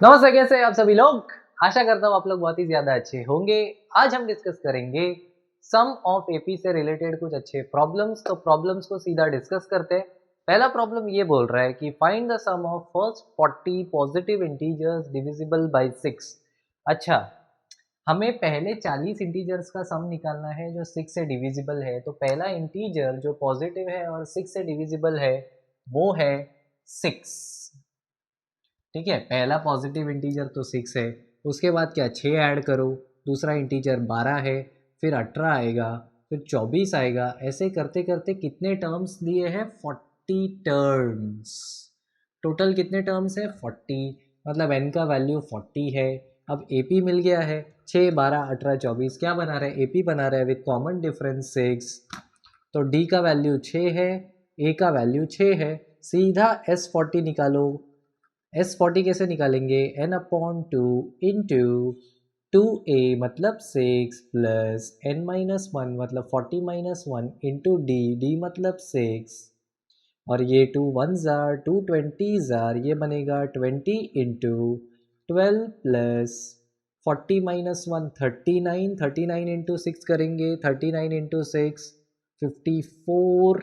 नमस्ते, कैसे हैं आप सभी लोग। आशा करता हूँ आप लोग बहुत ही ज्यादा अच्छे होंगे। आज हम डिस्कस करेंगे सम ऑफ एपी से रिलेटेड कुछ अच्छे प्रॉब्लम्स। तो प्रॉब्लम्स को सीधा डिस्कस करते हैं। पहला प्रॉब्लम ये बोल रहा है कि find the sum of first 40 positive integers divisible by 6। अच्छा, हमें पहले 40 इंटीजर्स का सम निकालना है जो 6 से डिविजिबल है। तो पहला इंटीजर जो पॉजिटिव है और 6 से डिविजिबल है वो है 6। ठीक है, पहला पॉजिटिव इंटीजर तो 6 है। उसके बाद क्या, 6 ऐड करो, दूसरा इंटीजर 12 है, फिर 18 आएगा, फिर 24 आएगा। ऐसे करते करते कितने टर्म्स लिए हैं? 40 टर्म्स। टोटल कितने टर्म्स है? 40। मतलब n का वैल्यू 40 है। अब AP मिल गया है, 6 12 18 24 क्या बना रहे हैं? AP बना रहे हैं विथ कॉमन डिफरेंस 6। तो D का वैल्यू 6 है, A का वैल्यू 6 है। सीधा S40 निकालो। S40 कैसे निकालेंगे? n/2 इंटू 2a मतलब 6 प्लस n-1 मतलब 40 - 1 इंटू d मतलब 6। और ये 2 1 जार 2 20 जार, ये बनेगा 20 इंटू 12 प्लस 40 - 1 39। 39 इंटू 6 करेंगे, 39 इंटू 6 54।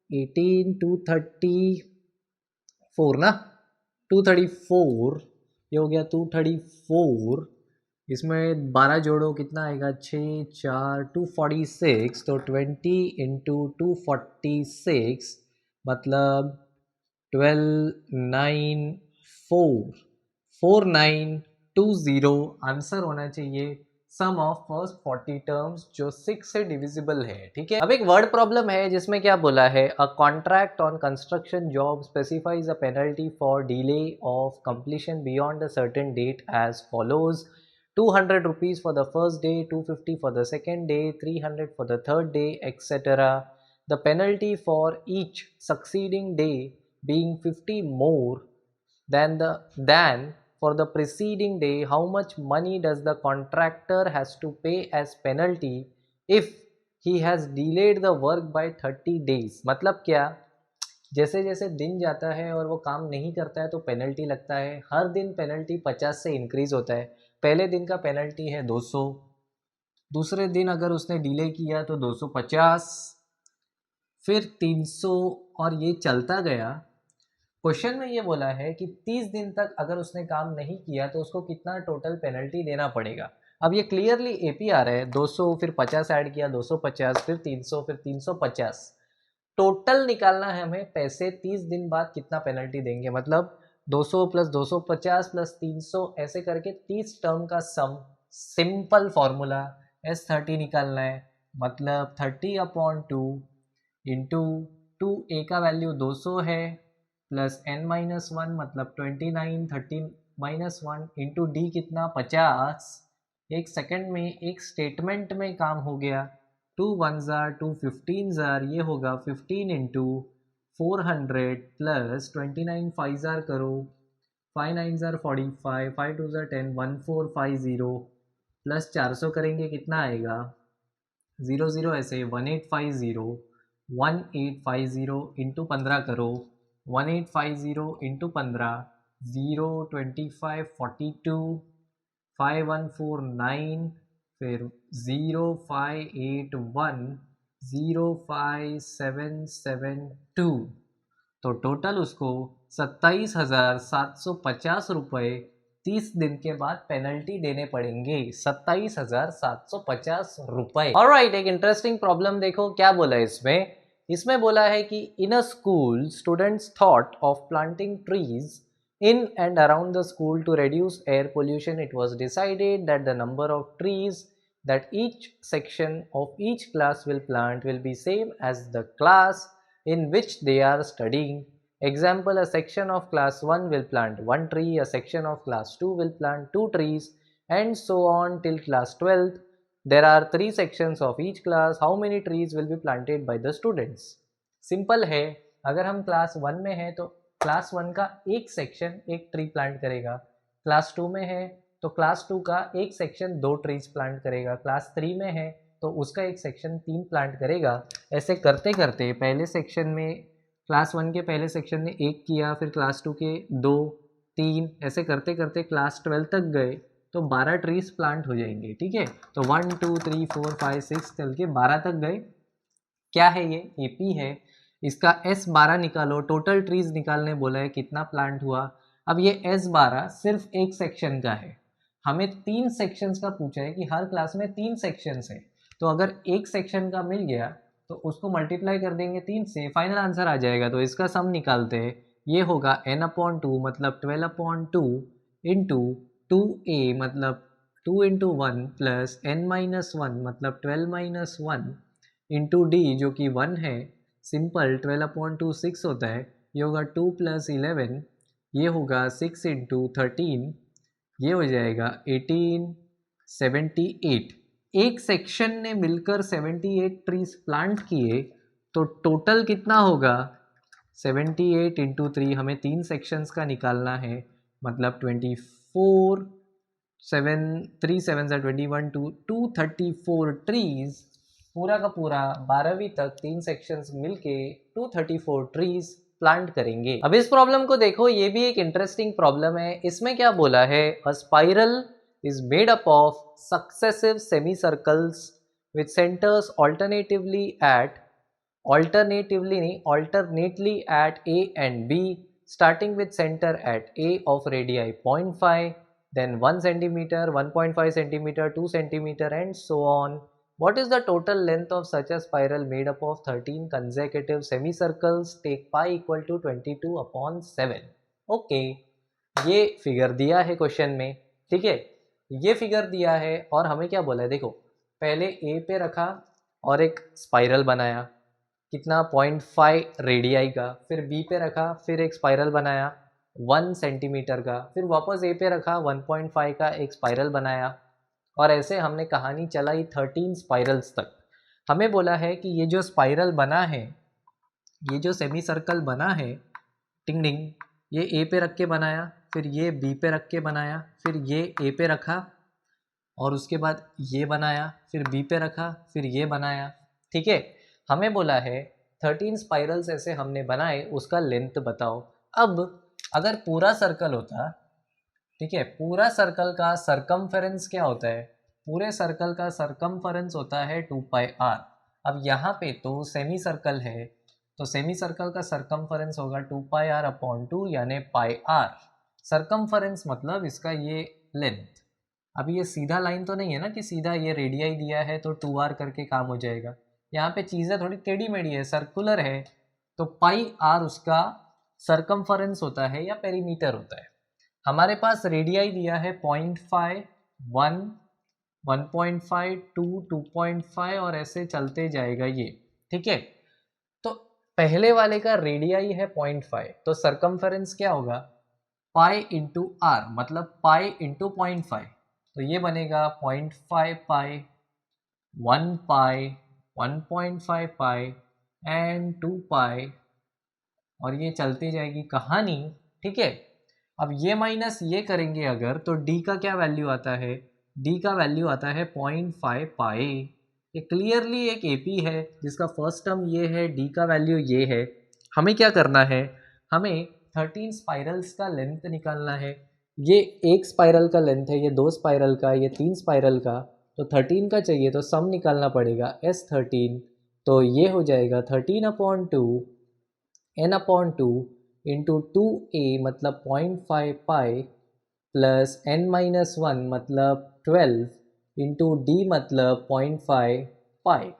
18 234 ना, 234। ये हो गया 234। इसमें 12 जोड़ो, कितना आएगा? 6 4 246। तो 20 इंटू 246 मतलब 1294 4920 आंसर होना चाहिए सम ऑफ फर्स्ट 40 टर्म्स जो 6 से डिविजिबल है। ठीक है, अब एक वर्ड प्रॉब्लम है जिसमें क्या बोला है, a contract on construction job specifies a penalty for delay of completion beyond a certain date as follows. 200 rupees for the first day, 250 for the second day, 300 for the third day, etc. The penalty for each succeeding day being 50 more than for the preceding day. How much money does the contractor has to pay as penalty if he has delayed the work by 30 days? मतलब क्या, जैसे जैसे दिन जाता है और वो काम नहीं करता है तो पेनल्टी लगता है। हर दिन पेनल्टी 50 से इंक्रीज होता है। पहले दिन का पेनल्टी है 200, दूसरे दिन अगर उसने डिले किया तो 250, फिर 300, और ये चलता गया। क्वेश्चन में ये बोला है कि 30 दिन तक अगर उसने काम नहीं किया तो उसको कितना टोटल पेनल्टी देना पड़ेगा। अब ये क्लियरली एपी आ रहा है, 200 फिर 50 ऐड किया 250, फिर 300 फिर 350। टोटल निकालना है हमें, पैसे 30 दिन बाद कितना पेनल्टी देंगे। मतलब 200 प्लस 250 प्लस 300 ऐसे करके 30 टर्म का सम। सिंपल फॉर्मूला, S30 निकालना है। मतलब 30/2 इंटू 2a का वैल्यू 200 है, प्लस n-1 मतलब 29, 30 - 1 इंटू डी कितना? 50। एक सेकंड में एक स्टेटमेंट में काम हो गया। 2 1 जार 2 15 जार, ये होगा 15 इंटू 400 प्लस 29 5 जार करो, 5 9 जार 45, 5 2 जार 10, 1450 प्लस 400 करेंगे, कितना आएगा? 00 ऐसे 1850। 1850 इंटू 15 करो, 1850 इंटू 15, 0 25 42 5149, फिर 0581 05772। तो टोटल उसको 27,750 रुपये 30 दिन के बाद पेनल्टी देने पड़ेंगे। 27,750 रुपये। ऑलराइट, एक इंटरेस्टिंग प्रॉब्लम देखो क्या बोला है इसमें। इसमें बोला है कि in a school students thought of planting trees in and around the school to reduce air pollution. It was decided that the number of trees that each section of each class will plant will be same as the class in which they are studying. Example, a section of class 1 will plant 1 tree, a section of class 2 will plant 2 trees, and so on till class 12th. There are 3 sections of each class. How many trees will be planted by the students? Simple है, अगर हम class 1 में हैं तो class 1 का एक section एक tree plant करेगा। क्लास 2 में है तो क्लास 2 का एक सेक्शन 2 ट्रीज प्लांट करेगा। क्लास 3 में है तो उसका एक सेक्शन 3 प्लांट करेगा। ऐसे करते करते पहले सेक्शन में क्लास 1 के पहले सेक्शन ने 1 किया, फिर क्लास 2 के 2, 3, ऐसे करते करते क्लास 12 तक गए तो 12 ट्रीज प्लांट हो जाएंगे, ठीक है। तो 1 2 3 4 5 6 चल के 12 तक गए। क्या है ये? एपी है। इसका S12 निकालो, टोटल ट्रीज निकालने बोला है, कितना प्लांट हुआ। अब ये S12 सिर्फ एक सेक्शन का है, हमें 3 सेक्शंस का पूछा है कि हर क्लास में 3 सेक्शंस है। तो अगर एक सेक्शन का मिल गया तो उसको मल्टीप्लाई कर देंगे 3 से, फाइनल आंसर आ जाएगा। तो इसका सम निकालते हैं, ये होगा n/2 मतलब 12/2 इंटू 2a मतलब 2 इंटू 1 प्लस n-1 मतलब 12-1 इंटू डी जो कि 1 है। सिंपल 12/2 6 होता है, ये होगा 2 + 11, ये होगा 6 इंटू 13, ये हो जाएगा 1878। एक सेक्शन ने मिलकर 78 ट्रीज प्लांट किए, तो टोटल कितना होगा? 78 इंटू 3, हमें 3 सेक्शंस का निकालना है, मतलब 24 7 3 7 21 234 ट्रीज, पूरा का पूरा 12वीं तक 3 सेक्शंस मिलके 234 ट्रीज प्लांट करेंगे। अब इस प्रॉब्लम को देखो, ये भी एक इंटरेस्टिंग प्रॉब्लम है। इसमें क्या बोला है? अ spiral is made up of successive semi circles with centres alternately at A and B, starting with center at A of radii 0.5, then 1 centimeter, 1.5 centimeter, 2 centimeter, and so on. What is the total length of such a spiral made up of 13 consecutive semicircles? Take pi equal to 22/7. Okay, ये figure दिया है question में, ठीक है। ये figure दिया है और हमें क्या बोला है? देखो, पहले ए पे रखा और एक स्पाइरल बनाया, कितना? 0.5 रेडियाई का। फिर बी पे रखा, फिर एक स्पाइरल बनाया 1 सेंटीमीटर का। फिर वापस ए पे रखा, 1.5 का एक स्पाइरल बनाया। और ऐसे हमने कहानी चलाई 13 स्पाइरल्स तक। हमें बोला है कि ये जो स्पाइरल बना है, ये जो सेमी सर्कल बना है, टिंग टिंग, ये ए पे रख के बनाया, फिर ये बी पे रख के बनाया, फिर ये ए पे रखा और उसके बाद ये बनाया, फिर बी पे रखा, फिर ये बनाया, ठीक है। हमें बोला है 13 स्पाइरल्स ऐसे हमने बनाए, उसका लेंथ बताओ। अब अगर पूरा सर्कल होता, ठीक है, पूरा सर्कल का सरकमफेरेंस क्या होता है? पूरे सर्कल का सरकमफेरेंस होता है 2πr। अब यहाँ पे तो सेमी सर्कल है, तो सेमी सर्कल का सरकमफेरेंस होगा 2πr/2 यानी πr। सरकमफेरेंस मतलब इसका ये लेंथ। अब ये सीधा लाइन तो नहीं है ना कि सीधा ये रेडियाई दिया है तो 2r करके काम हो जाएगा। यहाँ पे चीज़ें थोड़ी टेढ़ी मेढ़ी है, सर्कुलर है, तो πr उसका सरकमफेरेंस होता है या पेरीमीटर होता है। हमारे पास रेडियाई दिया है 0.5, 1, 1.5, 2, 2.5 और ऐसे चलते जाएगा ये, ठीक है। तो पहले वाले का रेडियाई है 0.5, तो सरकमफेरेंस क्या होगा? पाई इंटू आर, मतलब पाई इंटू 0.5, तो ये बनेगा 0.5 पाई, 1 पाई, 1.5 पाई एंड 2 पाई, और ये चलती जाएगी कहानी, ठीक है। अब ये माइनस ये करेंगे अगर, तो d का क्या वैल्यू आता है? d का वैल्यू आता है 0.5 पाई। ये क्लियरली एक एपी है जिसका फर्स्ट टर्म ये है, d का वैल्यू ये है। हमें क्या करना है? हमें 13 स्पाइरल्स का लेंथ निकालना है। ये एक स्पाइरल का लेंथ है, ये 2 स्पाइरल का, ये 3 स्पाइरल का, तो 13 का चाहिए तो सम निकालना पड़ेगा S13। तो ये हो जाएगा 13/2 n/2 इंटू 2a मतलब 0.5 पाई प्लस n-1 मतलब 12 इंटू डी मतलब 0.5 पाई।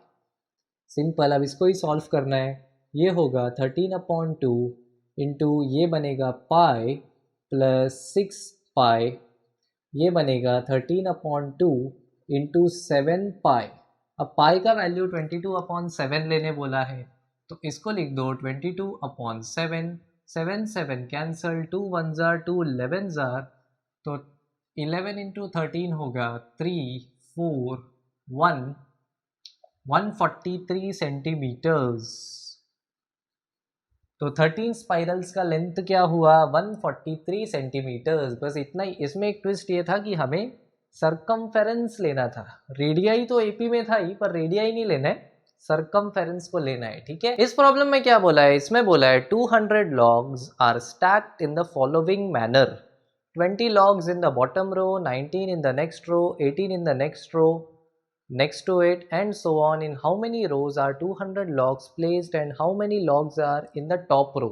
सिंपल। अब इसको ही सॉल्व करना है। ये होगा 13/2 इंटू ये बनेगा पाई प्लस 6 पाई, ये बनेगा 13/2 इंटू 7 पाई। अब पाई का वैल्यू 22/7 लेने बोला है, तो इसको लिख दो 22/7, 7 7 कैंसल, 2 1 जार 2 11 जार, तो 11 इंटू 13 होगा 3 4 1 143 सेंटीमीटर्स। तो 13 स्पाइरल्स का लेंथ क्या हुआ? 143 सेंटीमीटर्स। बस इतना ही। इसमें एक ट्विस्ट ये था कि हमें सरकमफेरेंस लेना था। रेडियाई तो एपी में था ही, पर रेडियाई नहीं लेना है, सर्कमफेरेंस को लेना है, ठीक है। इस प्रॉब्लम में क्या बोला है, इसमें बोला है 200 logs are stacked in the following manner, 20 logs in the bottom row, 19 in the next row, 18 in the next row next to it, and so on. In how many rows are 200 logs placed and how many logs are in the top row?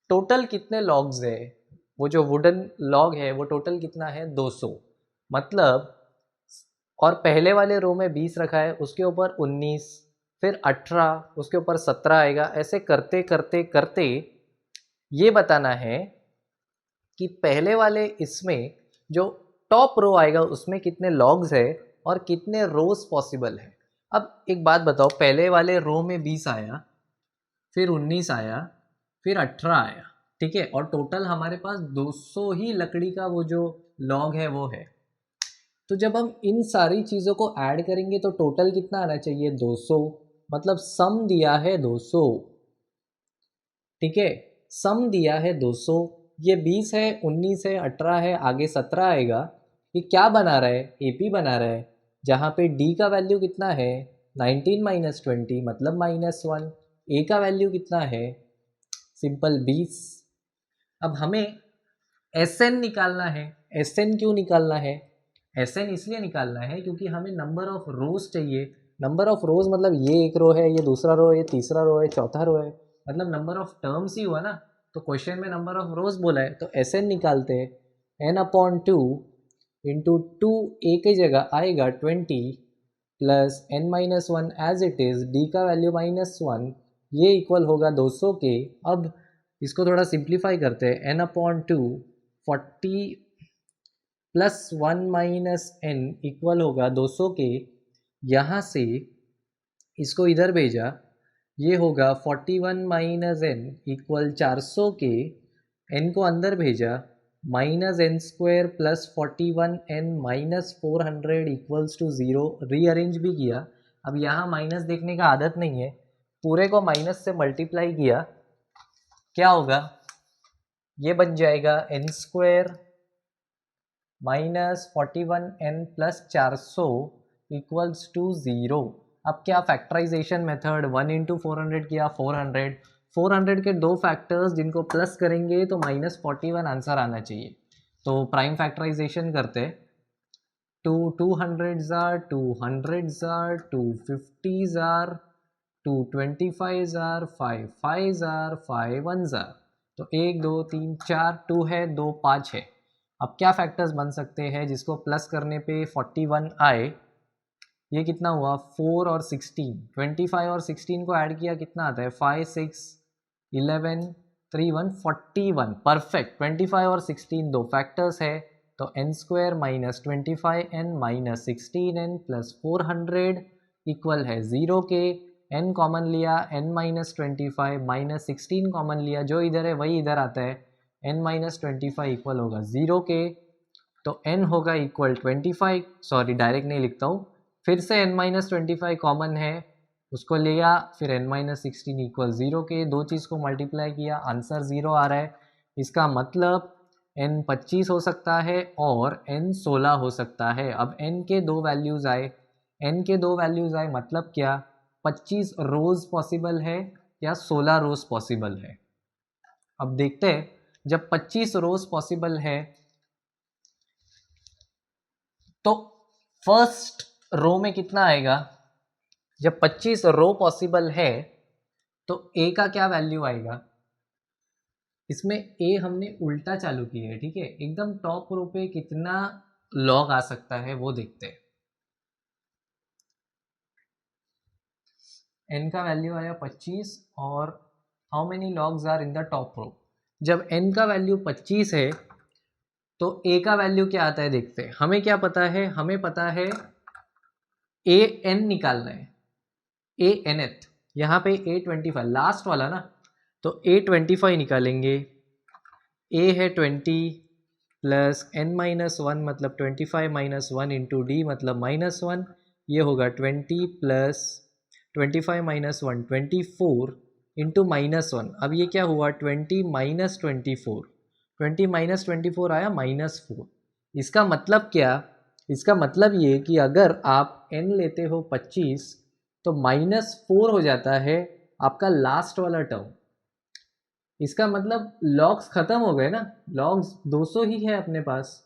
Total कितने logs है, वो जो wooden log है वो total कितना है 200, मतलब, और पहले वाले रो में 20 रखा है, उसके ऊपर 19, फिर 18, उसके ऊपर 17 आएगा। ऐसे करते करते करते ये बताना है कि पहले वाले इसमें जो टॉप रो आएगा उसमें कितने लॉग्स है और कितने रोज पॉसिबल है। अब एक बात बताओ, पहले वाले रो में 20 आया, फिर 19 आया, फिर 18 आया, ठीक है, और टोटल हमारे पास 200 ही लकड़ी का वो जो लॉग है वो है। तो जब हम इन सारी चीज़ों को ऐड करेंगे तो टोटल कितना आना चाहिए 200, मतलब सम दिया है 200, ठीक है, सम दिया है 200। ये 20 है, 19 है, 18 है, आगे 17 आएगा। ये क्या बना रहा है, एपी बना रहा है, जहाँ पे डी का वैल्यू कितना है 19 माइनस 20 मतलब -1, ए का वैल्यू कितना है सिंपल 20। अब हमें एसएन निकालना है। एसएन क्यों निकालना है, एसएन इसलिए निकालना है क्योंकि हमें नंबर ऑफ रोज चाहिए। नंबर ऑफ रोज मतलब ये एक रो है, ये दूसरा रो है, ये तीसरा रो है, चौथा रो है, मतलब नंबर ऑफ टर्म्स ही हुआ ना। तो क्वेश्चन में नंबर ऑफ रोज बोला है तो एसएन निकालते हैं। n/2 इंटू 2 ए की जगह आएगा 20 plus n-1 as it is, D का वैल्यू -1, ये इक्वल होगा 200 के। अब इसको थोड़ा सिंप्लीफाई करते हैं, n/2 40 plus 1 minus n equal होगा 200 के। यहाँ से इसको इधर भेजा, ये होगा 41 माइनस n इक्वल 400 के। n को अंदर भेजा, minus N square plus 41n minus 400 equals to 0। Rearrange भी किया। अब यहाँ माइनस देखने का आदत नहीं है, पूरे को माइनस से मल्टीप्लाई किया, क्या होगा, ये बन जाएगा n square minus 41n plus 400 equals to 0। अब क्या फैक्टराइजेशन मेथड, 1 इंटू 400 किया 400, 400 के दो फैक्टर्स जिनको प्लस करेंगे तो -41 आंसर आना चाहिए। तो प्राइम फैक्टराइजेशन करते, 200s are 200s are 250s are 225s are 5 are 5 1s are। तो 1 2 3 4 2 है, 2 5 है। अब क्या फैक्टर्स बन सकते हैं जिसको प्लस करने पे 41 आए, ये कितना हुआ 4 और 16, 25 और 16 को ऐड किया कितना आता है 5 6 11 3 1 41, परफेक्ट। 25 और 16 दो फैक्टर्स है, तो n square minus 25n minus 16n plus 400 equal है 0 के। n कॉमन लिया, n माइनस 25 माइनस 16 कॉमन लिया, जो इधर है वही इधर आता है, n माइनस 25 इक्वल होगा 0 के। तो n होगा इक्वल 25, सॉरी डायरेक्ट नहीं लिखता हूँ, फिर से n माइनस 25 कॉमन है, उसको लिया, फिर n माइनस 16 इक्वल 0 के। दो चीज़ को मल्टीप्लाई किया, आंसर 0 आ रहा है। इसका मतलब n 25 हो सकता है और n 16 हो सकता है। अब n के दो वैल्यूज़ आए, n के दो वैल्यूज़ आए मतलब क्या, 25 रोज़ पॉसिबल है या 16 रोज़ पॉसिबल है। अब देखते हैं, जब 25 रोज़ पॉसिबल है तो फर्स्ट रो में कितना आएगा, जब 25 रो पॉसिबल है तो a का क्या वैल्यू आएगा। इसमें a हमने उल्टा चालू किया है, ठीक है, एकदम टॉप रो पे कितना लॉग आ सकता है वो देखते हैं। n का वैल्यू आया 25 और how many logs are in the top row. जब n का वैल्यू 25 है तो a का वैल्यू क्या आता है देखते हैं। हमें क्या पता है, हमें पता है a n निकालना है, a nth, यहाँ पे a25 लास्ट वाला ना, तो a25 निकालेंगे। a है 20 प्लस n-1 मतलब 25 माइनस 1 इंटू डी मतलब -1, ये होगा 20 प्लस 25 माइनस 1 24 इंटू -1। अब ये क्या हुआ 20 माइनस 24, 20 माइनस 24 आया -4। इसका मतलब क्या, इसका मतलब ये कि अगर आप n लेते हो 25 तो -4 हो जाता है आपका लास्ट वाला टर्म। इसका मतलब लॉग्स खत्म हो गए ना, लॉग्स 200 ही है अपने पास।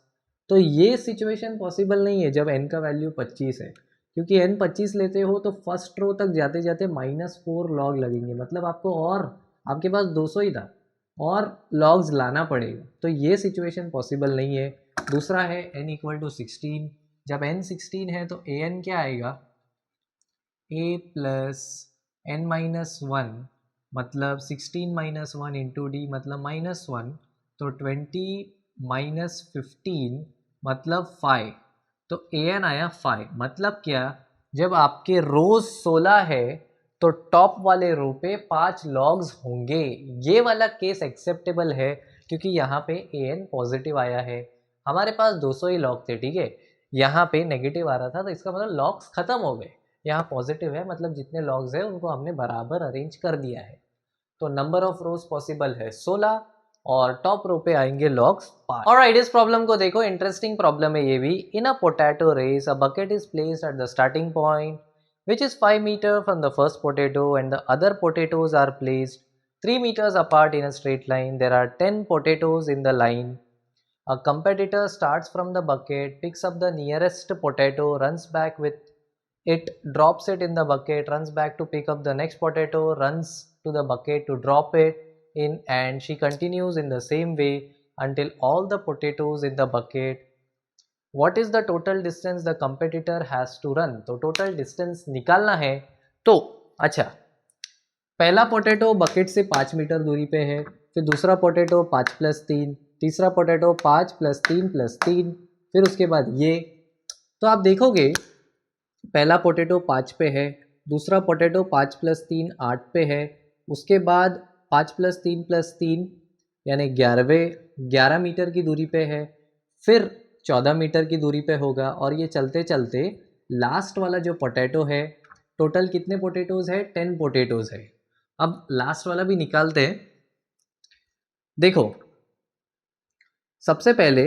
तो ये सिचुएशन पॉसिबल नहीं है जब n का वैल्यू 25 है, क्योंकि n 25 लेते हो तो फर्स्ट रो तक जाते जाते -4 लॉग लगेंगे, मतलब आपको और आपके पास 200 ही था और लॉग्स लाना पड़ेगा। तो ये सिचुएशन पॉसिबल नहीं है। दूसरा है n = 16। जब n 16 है तो an क्या आएगा, a प्लस n-1, मतलब 16 - 1 इंटू डी मतलब -1, तो 20 - 15 मतलब 5। तो an आया 5। मतलब क्या, जब आपके रोज 16 है तो टॉप वाले रो पे 5 लॉग्स होंगे। ये वाला केस एक्सेप्टेबल है क्योंकि यहाँ पे an पॉजिटिव आया है, हमारे पास 200 ही लॉग थे, ठीक है। यहाँ पे नेगेटिव आ रहा था तो इसका मतलब लॉग्स खत्म हो गए। यहाँ पॉजिटिव है मतलब जितने लॉग्स है उनको हमने बराबर अरेंज कर दिया है। तो नंबर ऑफ रोज पॉसिबल है 16 और टॉप रो पे आएंगे लॉग्स 5। ऑलराइट, इस प्रॉब्लम को देखो, इंटरेस्टिंग प्रॉब्लम है ये भी। In a potato race a bucket is placed at the starting point which is 5 meter from the first potato and the other potatoes are placed 3 meters apart in a straight line. There are 10 potatoes in the line. A competitor starts from the bucket, picks up the nearest potato, runs back with it, drops it in the bucket, runs back to pick up the next potato, runs to the bucket to drop it in, and she continues in the same way until all the potatoes in the bucket. What is the total distance the competitor has to run? तो total distance निकालना है। तो अच्छा, पहला potato bucket से 5 metre दूरी पे है, फिर दूसरा पोटैटो 5 + 3, तीसरा पोटैटो 5 + 3 + 3, फिर उसके बाद ये। तो आप देखोगे पहला पोटैटो 5 पे है, दूसरा पोटैटो 5 + 3 8 पे है, उसके बाद 5 + 3 + 3 यानी 11 मीटर की दूरी पे है, फिर 14 मीटर की दूरी पे होगा, और ये चलते चलते लास्ट वाला जो पोटैटो है, टोटल कितने पोटैटोज है, 10 पोटैटोज है। अब लास्ट वाला भी निकालते हैं। देखो सबसे पहले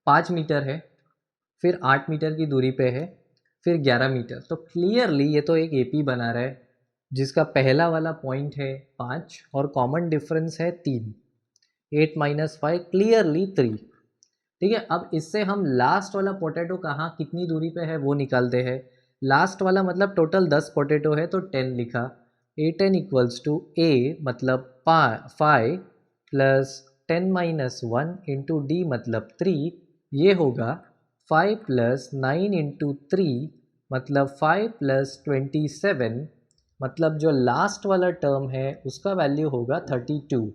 5 मीटर है, फिर 8 मीटर की दूरी पे है, फिर 11 मीटर। तो क्लियरली ये तो एक एपी बना रहा है जिसका पहला वाला पॉइंट है 5 और कॉमन डिफरेंस है 3। 8 - 5 क्लियरली 3। ठीक है, अब इससे हम लास्ट वाला पोटैटो कहाँ कितनी दूरी पे है वो निकालते हैं। लास्ट वाला मतलब टोटल 10 पोटैटो है तो 10 लिखा। A10 = A मतलब 5 प्लस 10 - 1 इंटू डी मतलब 3। ये होगा 5 + 9 इंटू 3 मतलब 5 + 27, मतलब जो लास्ट वाला टर्म है उसका वैल्यू होगा 32।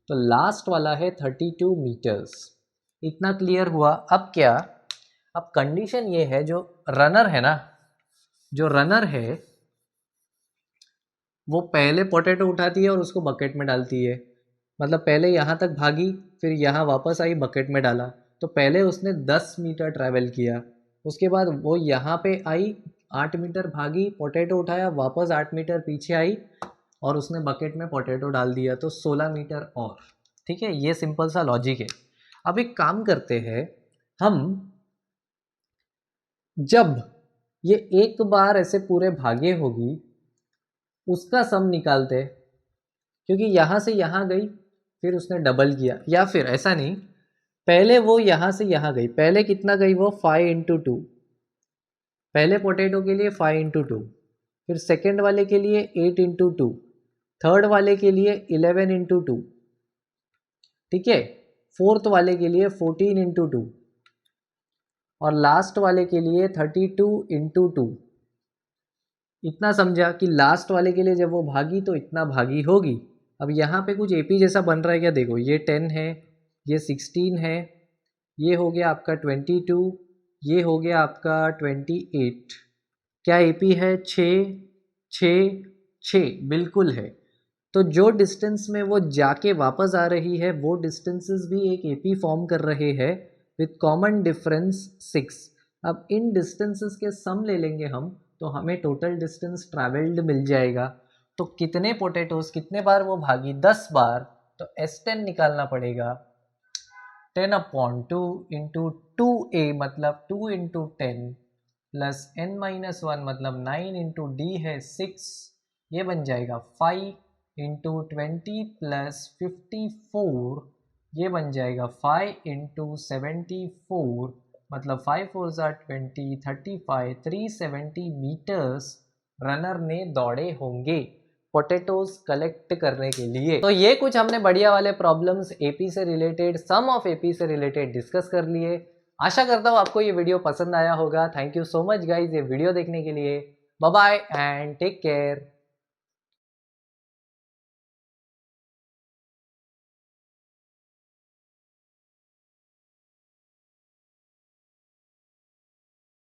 तो लास्ट वाला है 32 मीटर्स। इतना क्लियर हुआ। अब क्या, अब कंडीशन ये है, जो रनर है ना, जो रनर है वो पहले पोटैटो उठाती है और उसको बकेट में डालती है। मतलब पहले यहाँ तक भागी, फिर यहाँ वापस आई, बकेट में डाला। तो पहले उसने 10 मीटर ट्रैवल किया, उसके बाद वो यहाँ पे आई, 8 मीटर भागी, पोटैटो उठाया, वापस 8 मीटर पीछे आई और उसने बकेट में पोटैटो डाल दिया, तो 16 मीटर और। ठीक है, ये सिंपल सा लॉजिक है। अब एक काम करते हैं, हम जब ये एक बार ऐसे पूरे भागे होगी उसका सम निकालते हैं, क्योंकि यहाँ से यहाँ गई फिर उसने डबल किया, या फिर ऐसा नहीं, पहले वो यहाँ से यहाँ गई, पहले कितना गई वो 5 × 2, पहले पोटैटो के लिए 5 × 2, फिर सेकंड वाले के लिए 8 × 2, थर्ड वाले के लिए 11 × 2, ठीक है, फोर्थ वाले के लिए 14 × 2 और लास्ट वाले के लिए 32 × 2। इतना समझा कि लास्ट वाले के लिए जब वो भागी तो इतना भागी होगी। अब यहाँ पे कुछ एपी जैसा बन रहा है क्या, देखो ये 10 है, ये 16 है, ये हो गया आपका 22, ये हो गया आपका 28। क्या एपी है, 6 6 6 बिल्कुल है। तो जो डिस्टेंस में वो जाके वापस आ रही है वो डिस्टेंसेस भी एक एपी फॉर्म कर रहे हैं विथ कॉमन डिफरेंस 6। अब इन डिस्टेंसेस के सम ले लेंगे हम, तो हमें टोटल डिस्टेंस ट्रैवल्ड मिल जाएगा। तो कितने पोटैटोज, कितने बार वो भागी, 10 बार, तो S10 निकालना पड़ेगा। 10/2 × 2A मतलब 2 × 10 प्लस n-1 मतलब 9 इंटू डी है 6, ये बन जाएगा 5 इंटू 20 प्लस 54, ये बन जाएगा 5 इंटू 74 मतलब 5 4 20 35 370 मीटर्स रनर ने दौड़े होंगे पोटैटोज कलेक्ट करने के लिए। तो ये कुछ हमने बढ़िया वाले प्रॉब्लम्स एपी से रिलेटेड, सम ऑफ एपी से रिलेटेड डिस्कस कर लिए। आशा करता हूँ आपको ये वीडियो पसंद आया होगा। Thank you so much guys ये वीडियो देखने के लिए। Bye bye and take care.